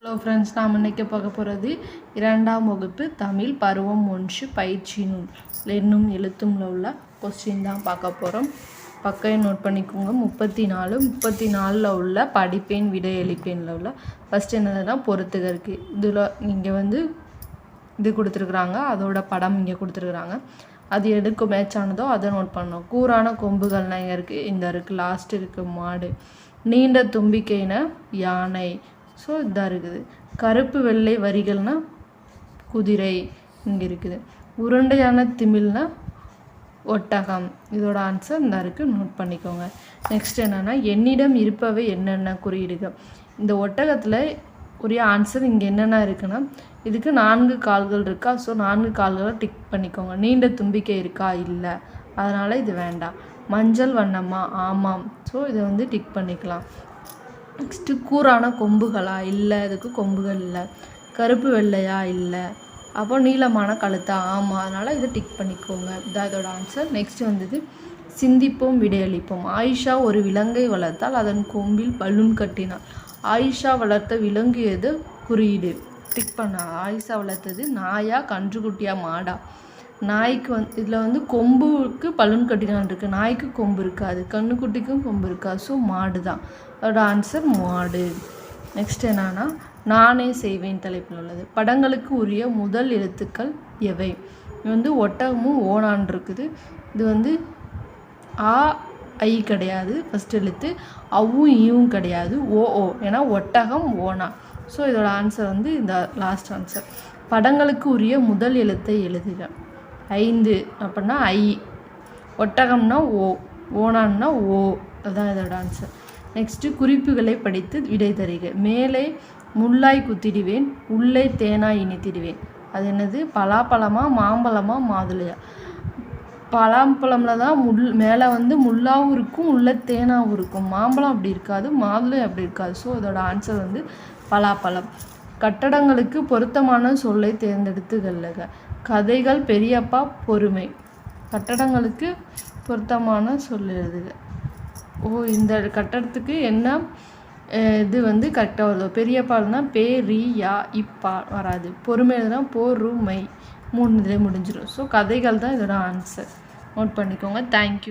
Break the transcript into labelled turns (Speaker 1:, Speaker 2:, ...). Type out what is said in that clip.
Speaker 1: Hello friends, நாம் இன்றைக்கி பார்க்க போகிறது 2ஆம் வகுப்பு தமிழ் பருவம் 1 பயிற்சி நூல் என்னும் எழுத்தும்ல உள்ள கொஸ்டின் தான் பார்க்க போகிறோம். பக்கம் நோட் பண்ணிக்கோங்க. 34 உள்ள படிப்பேன் விடையளிப்பேனில் உள்ள ஃபஸ்ட் என்னதுன்னா பொறுத்துக இருக்குது. இதில் இங்கே இது கொடுத்துருக்குறாங்க, அதோட படம் இங்கே கொடுத்துருக்குறாங்க. அது எதுக்கு மேட்சானதோ அதை நோட் பண்ணணும். கூரான கொம்புகள்லாம் இங்கே இருக்குது, இந்த இருக்குது, லாஸ்ட் இருக்குது மாடு, நீண்ட தும்பிக்கைனா யானை. ஸோ இதாக இருக்குது. கருப்பு வெள்ளை வரிகள்னால் குதிரை இங்கே இருக்குது. உருண்டையான திமிழ்னா ஒட்டகம். இதோட ஆன்சர் இந்த இருக்குது, நோட் பண்ணிக்கோங்க. நெக்ஸ்ட் என்னென்னா என்னிடம் இருப்பவை என்னென்ன குறியீடுகள். இந்த ஒட்டகத்தில் உரிய ஆன்சர் இங்கே என்னென்ன இருக்குன்னா, இதுக்கு 4 கால்கள் இருக்கா, ஸோ 4 கால்களை டிக் பண்ணிக்கோங்க. நீண்ட தும்பிக்கை இருக்கா, இல்லை, அதனால் இது வேண்டாம். மஞ்சள் வண்ணமா, ஆமாம், ஸோ இதை டிக் பண்ணிக்கலாம். நெக்ஸ்ட்டு கூரான கொம்புகளா, இல்லை, இதுக்கு கொம்புகள் இல்லை. கருப்பு வெள்ளையா, இல்லை. அப்போ நீளமான கழுத்தா, ஆமாம், அதனால் இதை டிக் பண்ணிக்கோங்க. இதான் இதோட ஆன்சர். நெக்ஸ்ட் சிந்திப்போம் விடையளிப்போம். ஆயிஷா ஒரு விலங்கை வளர்த்தால் அதன் கொம்பில் பலூன் கட்டினாள். ஆயிஷா வளர்த்த விலங்கு எது, குறியீடு, டிக் பண்ண. ஆயிஷா வளர்த்தது நாயா கன்றுக்குட்டியா மாடா. நாய்க்கு இதில் கொம்புக்கு பலூன் கட்டினான் இருக்குது, நாய்க்கு கொம்பு இருக்காது, கண்ணுக்குட்டிக்கும் கொம்பு இருக்காது, ஸோ மாடு தான். அதோட ஆன்சர் மாடு. நெக்ஸ்ட் என்னன்னா நானே செய்வேன் தலைப்பில் உள்ளது. படங்களுக்கு உரிய முதல் எழுத்துக்கள் எவை. இது ஒட்டகமும் ஓனான் இருக்குது. இது ஆ ஐ கிடையாது, ஃபஸ்ட் எழுத்து. அவ்வும் ஈவும் கிடையாது, ஓ ஓ, ஏன்னா ஒட்டகம் ஓனா. ஸோ இதோட ஆன்சர் இந்த லாஸ்ட் ஆன்சர். படங்களுக்கு உரிய முதல் எழுத்தை எழுதுக. 5 அப்படின்னா ஐ, ஒட்டகம்னா ஓ, ஓனான்னா ஓ, அதுதான் இதோட ஆன்சர். நெக்ஸ்ட்டு குறிப்புகளை படித்து விடை தருக. மேலே முள்ளாய் குத்திடுவேன், உள்ளே தேனாய் இனித்திடுவேன். அது என்னது, பலாப்பழமா மாம்பழமா மாதுளையா. பலாப்பழமில் தான் மேலே முள்ளாவும் இருக்கும், உள்ளே தேனாவும் இருக்கும். மாம்பழம் அப்படி இருக்காது, மாதுளை அப்படி இருக்காது. ஸோ இதோட ஆன்சர் பலாப்பழம். கட்டடங்களுக்கு பொருத்தமான சொல்லை தேர்ந்தெடுத்து கொள்ளுக. கதைகள், பெரியப்பா, பொறுமை. கட்டடங்களுக்கு பொருத்தமான சொல் எழுதுக. இந்த கட்டடத்துக்கு என்ன இது கரெக்டாக வருது. பெரியப்பால்னா பே ரி யா இப்பா வராது. பொறுமை எதுனா பொறுமை, 3 இதில் முடிஞ்சிடும். ஸோ கதைகள் தான் இதோட ஆன்சர். நோட் பண்ணிக்கோங்க. தேங்க்யூ.